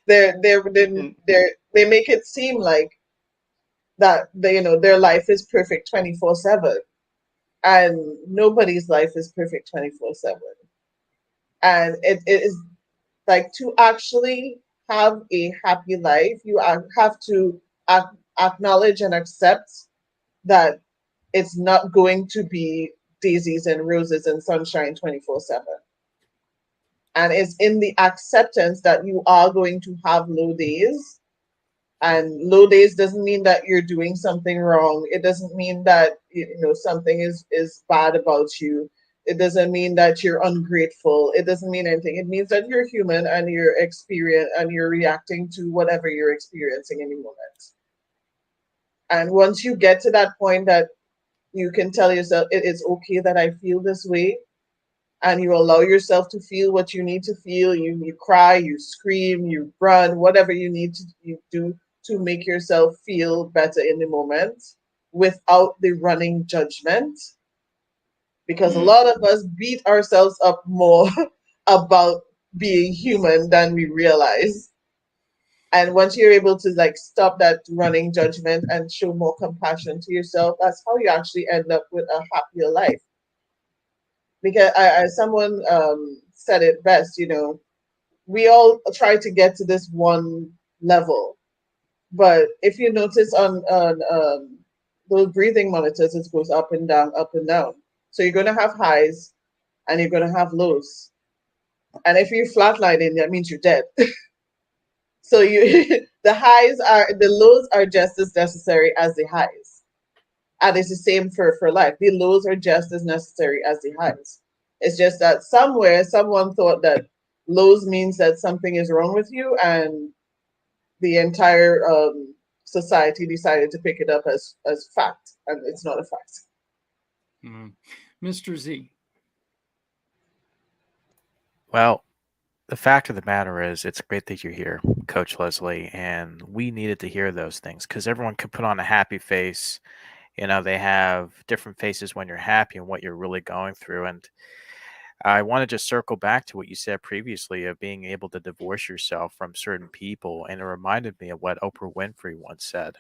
They make it seem like that their life is perfect 24/7, and nobody's life is perfect 24/7. And it is like, to actually have a happy life, you have to acknowledge and accept that it's not going to be daisies and roses and sunshine 24/7. And it's in the acceptance that you are going to have low days. And low days doesn't mean that you're doing something wrong. It doesn't mean that something is bad about you. It doesn't mean that you're ungrateful. It doesn't mean anything. It means that you're human and you're reacting to whatever you're experiencing in the moment. And once you get to that point that you can tell yourself it is okay that I feel this way, and you allow yourself to feel what you need to feel. You cry, you scream, you run, whatever you need to you do to make yourself feel better in the moment without the running judgment. Because a Mm. lot of us beat ourselves up more about being human than we realize. And once you're able to like stop that running judgment and show more compassion to yourself, that's how you actually end up with a happier life. Because someone said it best, we all try to get to this one level, but if you notice on those breathing monitors, it goes up and down, up and down. So you're going to have highs and you're going to have lows. And if you're flatlining, that means you're dead. So the lows are just as necessary as the highs. And it's the same for life. The lows are just as necessary as the highs. It's just that somewhere someone thought that lows means that something is wrong with you, and the entire society decided to pick it up as fact, and it's not a fact. Mr. Z. Well, the fact of the matter is, it's great that you're here, Coach Lesley, and we needed to hear those things because everyone can put on a happy face. They have different faces when you're happy and what you're really going through. And I want to just circle back to what you said previously of being able to divorce yourself from certain people. And it reminded me of what Oprah Winfrey once said.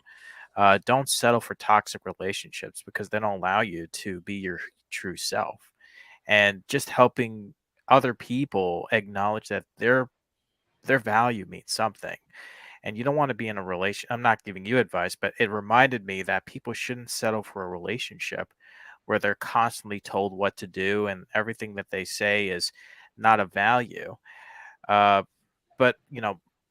Don't settle for toxic relationships because they don't allow you to be your true self. And just helping other people acknowledge that their value means something. And you don't want to be in a relation. I'm not giving you advice, but it reminded me that people shouldn't settle for a relationship where they're constantly told what to do and everything that they say is not of value. Uh, but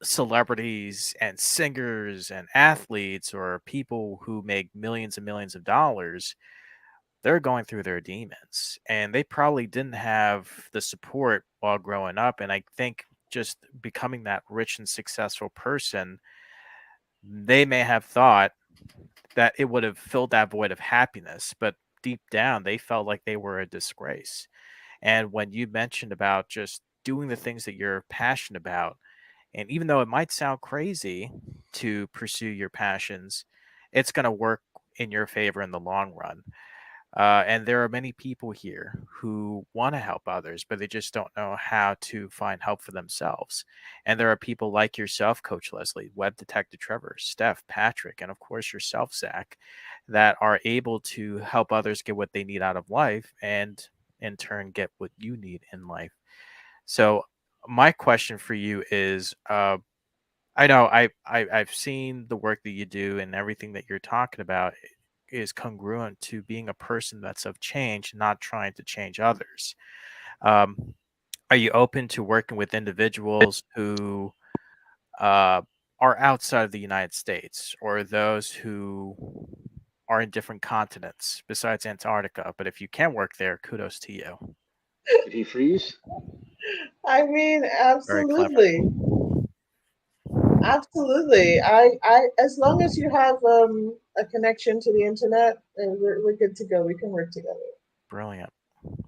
celebrities and singers and athletes or people who make millions and millions of dollars, they're going through their demons and they probably didn't have the support while growing up. And I think just becoming that rich and successful person, they may have thought that it would have filled that void of happiness, but deep down they felt like they were a disgrace. And when you mentioned about just doing the things that you're passionate about, and even though it might sound crazy to pursue your passions, it's going to work in your favor in the long run. And there are many people here who want to help others, but they just don't know how to find help for themselves. And there are people like yourself, Coach Lesley, Web Detective Trevor, Steph, Patrick, and of course yourself, Zach, that are able to help others get what they need out of life and in turn get what you need in life. So my question for you is, I know I've seen the work that you do and everything that you're talking about is congruent to being a person that's of change, not trying to change others. Um, are you open to working with individuals who uh, are outside of the United States or those who are in different continents besides Antarctica? But if you can work there, kudos to you. Did he freeze? I mean, Very clever. absolutely. Absolutely. I as long as you have a connection to the internet, we're good to go. We can work together. Brilliant.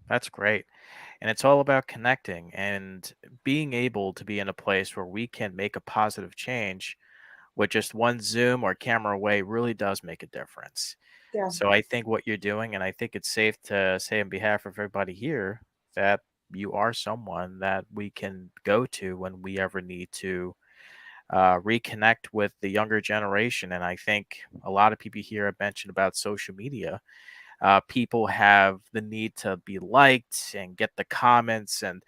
That's great. And it's all about connecting and being able to be in a place where we can make a positive change with just one Zoom or camera away really does make a difference. Yeah. So I think what you're doing, and I think it's safe to say on behalf of everybody here that you are someone that we can go to when we ever need to reconnect with the younger generation. And I think a lot of people here have mentioned about social media. People have the need to be liked and get the comments. And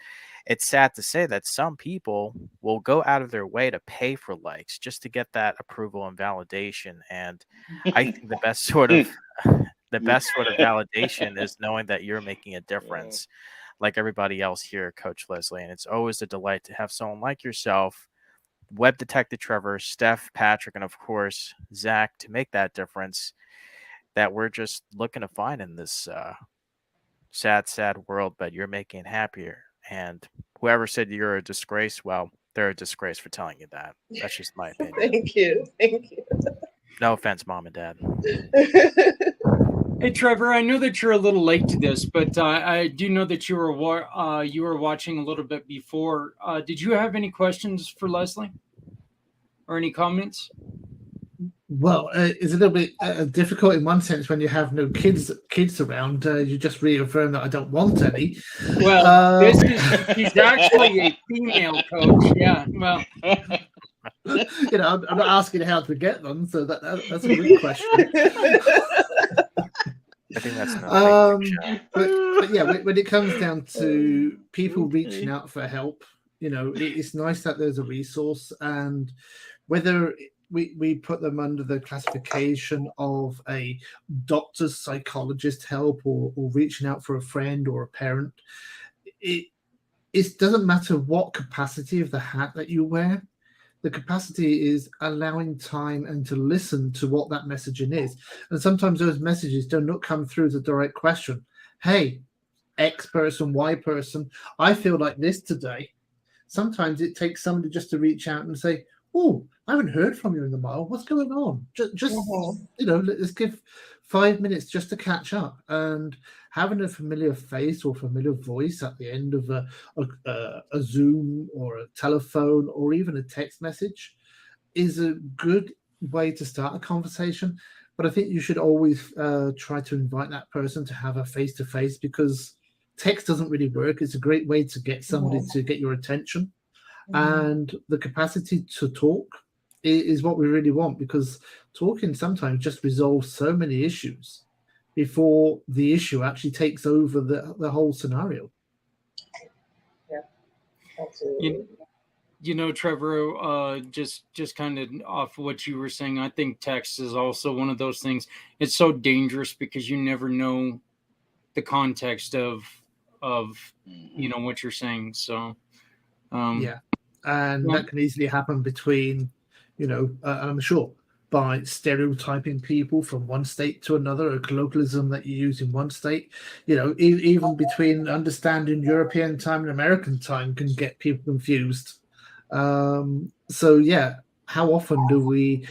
it's sad to say that some people will go out of their way to pay for likes just to get that approval and validation. And I think the best sort of validation is knowing that you're making a difference like everybody else here, Coach Lesley. And it's always a delight to have someone like yourself, Web Detective Trevor, Steph, Patrick, and of course, Zach, to make that difference that we're just looking to find in this sad, sad world, but you're making it happier. And whoever said you're a disgrace, well, they're a disgrace for telling you that. That's just my opinion. Thank you. Thank you. No offense, Mom and Dad. Hey, Trevor, I know that you're a little late to this, but I do know that you were watching a little bit before. Did you have any questions for Lesley or any comments? Well, it's a little bit difficult in one sense when you have no kids around. You just reaffirm that I don't want any. Well, she's actually a female coach. Yeah, well. I'm not asking how to get them, so that's a good question. I think that's not but yeah, when it comes down to people reaching out for help, it's nice that there's a resource, and whether we put them under the classification of a doctor's psychologist help or reaching out for a friend or a parent, it doesn't matter what capacity of the hat that you wear. The capacity is allowing time and to listen to what that messaging is. And sometimes those messages do not come through as a direct question. Hey, X person, Y person, I feel like this today. Sometimes it takes somebody just to reach out and say, oh, I haven't heard from you in a while. What's going on? Just let's give 5 minutes just to catch up. And having a familiar face or familiar voice at the end of a Zoom or a telephone or even a text message is a good way to start a conversation. But I think you should always try to invite that person to have a face-to-face, because text doesn't really work. It's a great way to get somebody to get your attention. And the capacity to talk is what we really want, because talking sometimes just resolves so many issues before the issue actually takes over the whole scenario. Yeah, absolutely. Trevor, just kind of off what you were saying, I think text is also one of those things. It's so dangerous because you never know the context of what you're saying. So yeah, and that can easily happen between, I'm sure, by stereotyping people from one state to another, a colloquialism that you use in one state, even between understanding European time and American time can get people confused. So yeah, how often do we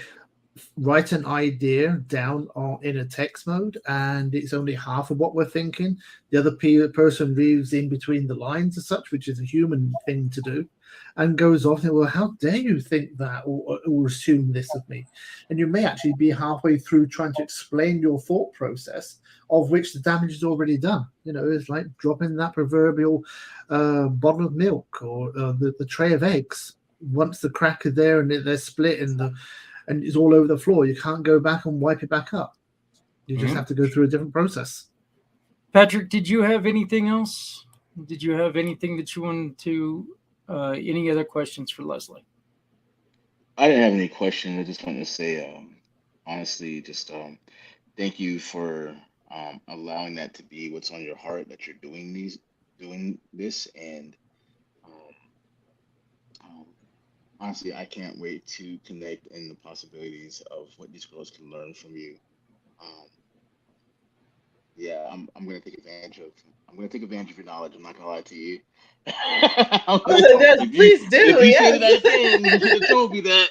write an idea down in a text mode and it's only half of what we're thinking? The other person reads in between the lines as such, which is a human thing to do. and goes off and, well, how dare you think that or assume this of me? And you may actually be halfway through trying to explain your thought process, of which the damage is already done. It's like dropping that proverbial bottle of milk or the tray of eggs. Once the crack is there and they're split and it's all over the floor, you can't go back and wipe it back up. You just have to go through a different process. Patrick, did you have anything else? Did you have anything that you wanted to, any other questions for Lesley? I didn't have any questions. I just wanted to say, honestly, just thank you for allowing that to be what's on your heart, that you're doing this, and honestly, I can't wait to connect in the possibilities of what these girls can learn from you. Yeah, I'm gonna take advantage of your knowledge. I'm not gonna lie to you. Yes, If please do. if you say Yes. that I can, you should have told me that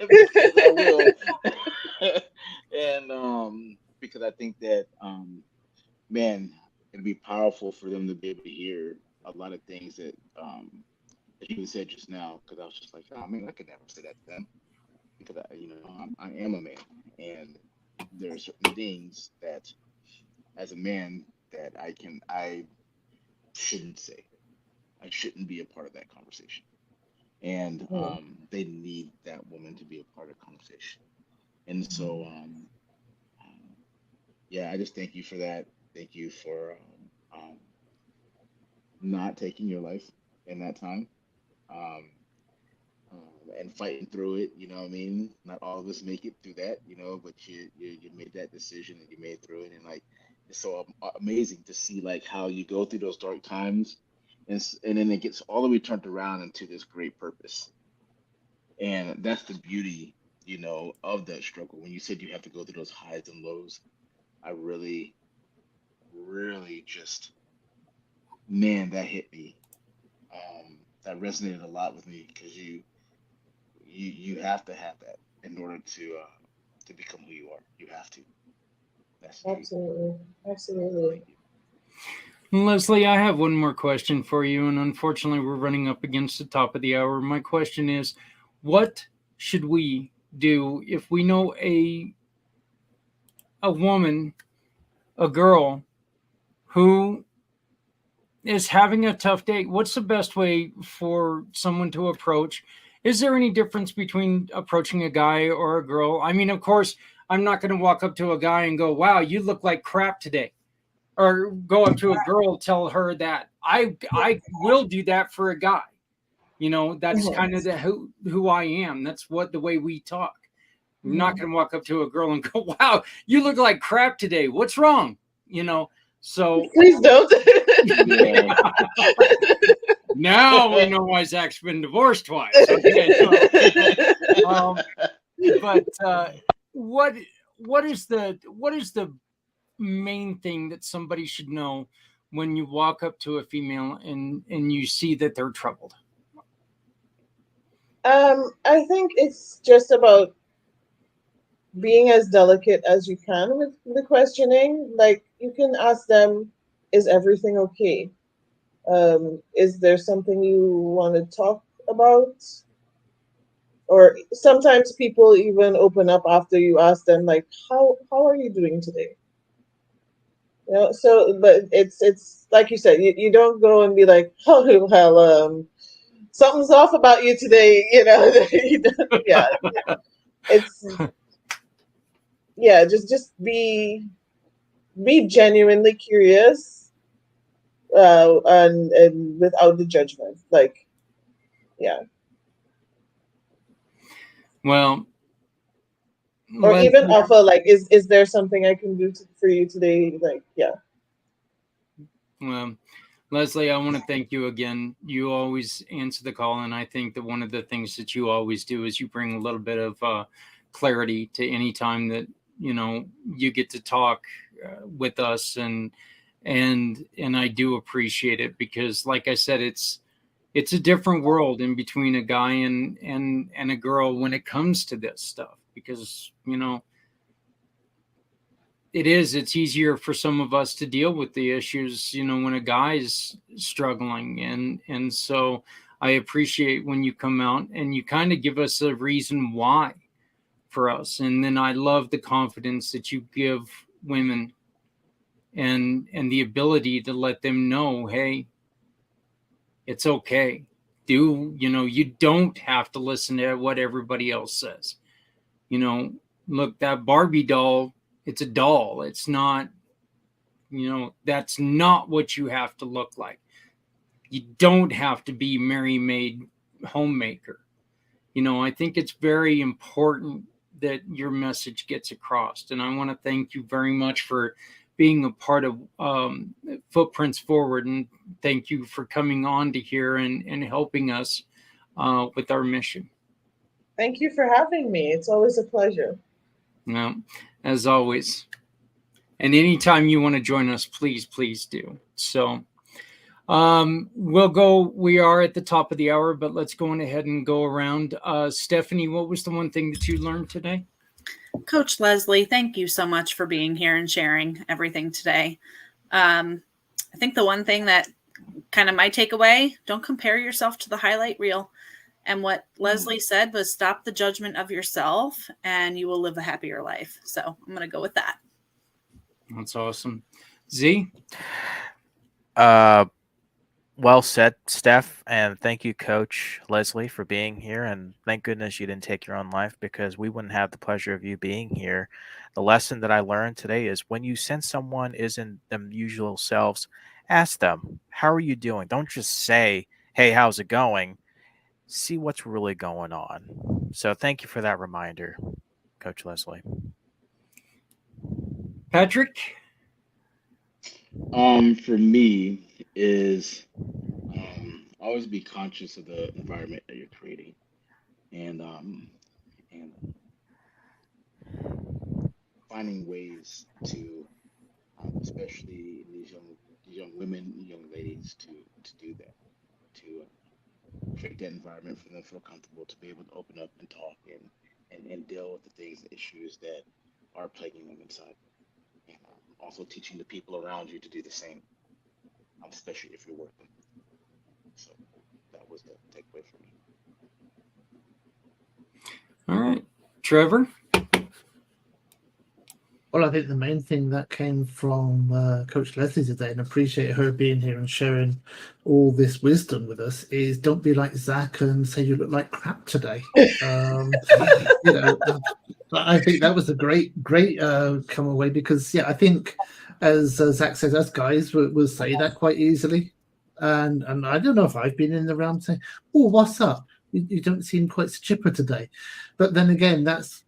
because I will. And because I think that man, it'd be powerful for them to be able to hear a lot of things that that you said just now. Because I was just like, oh man, I could never say that to them because I am a man, and there are certain things that as a man that I shouldn't say. I shouldn't be a part of that conversation. And they need that woman to be a part of the conversation. And so yeah, I just thank you for that. Thank you for not taking your life in that time. Um, and fighting through it, you know what I mean? Not all of us make it through that, but you made that decision and you made through it, and like it's so amazing to see like how you go through those dark times, and then it gets all the way turned around into this great purpose, and that's the beauty, of that struggle. When you said you have to go through those highs and lows, I really, really just, man, that hit me. That resonated a lot with me because you have to have that in order to become who you are. You have to. That's the truth. Absolutely. Absolutely. Thank you. Lesley, I have one more question for you, and unfortunately, we're running up against the top of the hour. My question is, what should we do if we know a woman, a girl, who is having a tough day? What's the best way for someone to approach? Is there any difference between approaching a guy or a girl? I mean, of course, I'm not going to walk up to a guy and go, wow, you look like crap today. Or go up to a girl, tell her that. I will do that for a guy. That's kind of who I am. That's the way we talk. I'm not going to walk up to a girl and go, wow, you look like crap today. What's wrong? So Please don't. Yeah. now we know why Zach's been divorced twice. Okay, so, but what is the main thing that somebody should know when you walk up to a female and you see that they're troubled? I think it's just about being as delicate as you can with the questioning. Like you can ask them, is everything okay? Is there something you want to talk about? Or sometimes people even open up after you ask them, like, how are you doing today? So but it's like you said, you don't go and be like, oh well, something's off about you today, yeah. It's just be genuinely curious, and without the judgment, like, yeah. Well, Or even offer, like, is there something I can do for you today? Like, yeah. Well, Lesley, I want to thank you again. You always answer the call, and I think that one of the things that you always do is you bring a little bit of clarity to any time that you get to talk with us, and I do appreciate it because, like I said, it's a different world in between a guy and a girl when it comes to this stuff, because it's easier for some of us to deal with the issues when a guy's struggling, and so I appreciate when you come out and you kind of give us a reason why for us. And then I love the confidence that you give women and the ability to let them know, hey, it's okay. You don't have to listen to what everybody else says. Look, that Barbie doll, it's a doll. It's not, that's not what you have to look like. You don't have to be Mary Maid homemaker. I think it's very important that your message gets across. And I want to thank you very much for being a part of Footprints Forward. And thank you for coming on to here and helping us with our mission. Thank you for having me. It's always a pleasure. Well, as always. And anytime you want to join us, please do. So we are at the top of the hour, but let's go on ahead and go around. Stephanie, what was the one thing that you learned today? Coach Lesley, thank you so much for being here and sharing everything today. I think the one thing that kind of my takeaway, don't compare yourself to the highlight reel. And what Lesley said was stop the judgment of yourself and you will live a happier life. So I'm going to go with that. That's awesome. Z? Well said, Steph, and thank you, Coach Lesley, for being here. And thank goodness you didn't take your own life, because we wouldn't have the pleasure of you being here. The lesson that I learned today is when you sense someone isn't them usual selves, ask them, how are you doing? Don't just say, hey, how's it going? See what's really going on. So thank you for that reminder, Coach Lesley. Patrick? For me is always be conscious of the environment that you're creating, and finding ways to, especially these young women, young ladies, to do that, to create that environment for them to feel comfortable, to be able to open up and talk and deal with the things and issues that are plaguing them inside. And also teaching the people around you to do the same, especially if you're working. So that was the takeaway for me. All right. Trevor? Well, I think the main thing that came from Coach Lesley today, and appreciate her being here and sharing all this wisdom with us, is don't be like Zach and say you look like crap today. I think that was a great come away, because I think, as Zach says, us guys will say that quite easily, and I don't know if I've been in the realm saying, "Oh, what's up? You don't seem quite so chipper today," but then again, that's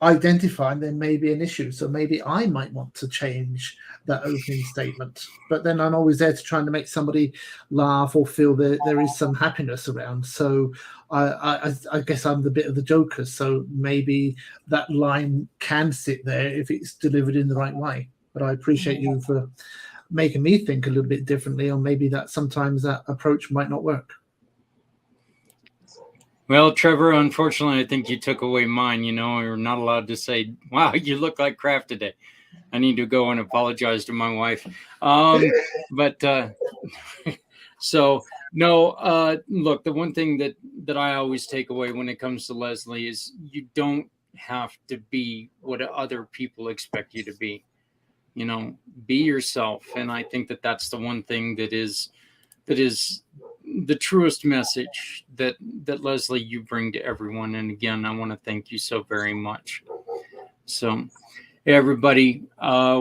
identifying there may be an issue, so maybe I might want to change that opening statement. But then I'm always there to trying to make somebody laugh or feel that there is some happiness around. So I guess I'm the bit of the joker. So maybe that line can sit there if it's delivered in the right way. But I appreciate you for making me think a little bit differently, or maybe that sometimes that approach might not work. Well, Trevor, unfortunately, I think you took away mine. You're not allowed to say, wow, you look like crap today. I need to go and apologize to my wife. So, no, look, the one thing that I always take away when it comes to Lesley is you don't have to be what other people expect you to be. Be yourself. And I think that that's the one thing that is the truest message that Lesley, you bring to everyone. And again, I want to thank you so very much. So everybody,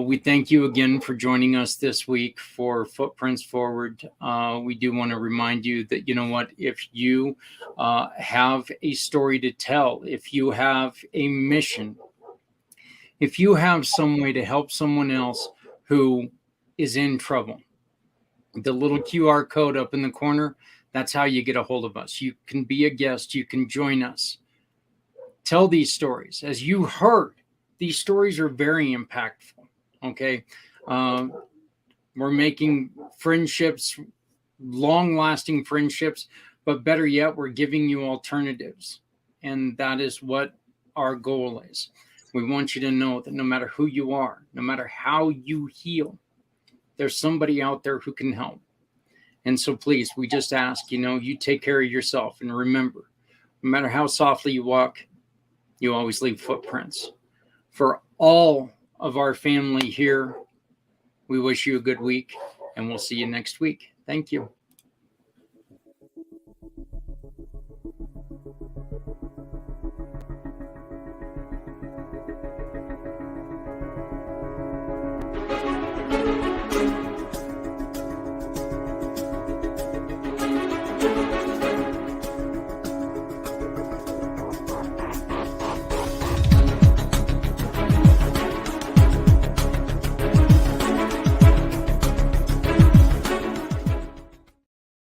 we thank you again for joining us this week for Footprints Forward. We do want to remind you that, if you have a story to tell, if you have a mission, if you have some way to help someone else who is in trouble, the little QR code up in the corner, that's how you get a hold of us. You can be a guest. You can join us. Tell these stories. As you heard, these stories are very impactful. Okay. We're making friendships, long-lasting friendships, but better yet, we're giving you alternatives. And that is what our goal is. We want you to know that no matter who you are, no matter how you heal, there's somebody out there who can help. And so please, we just ask, you take care of yourself, and remember, no matter how softly you walk, you always leave footprints. For all of our family here, we wish you a good week, and we'll see you next week. Thank you.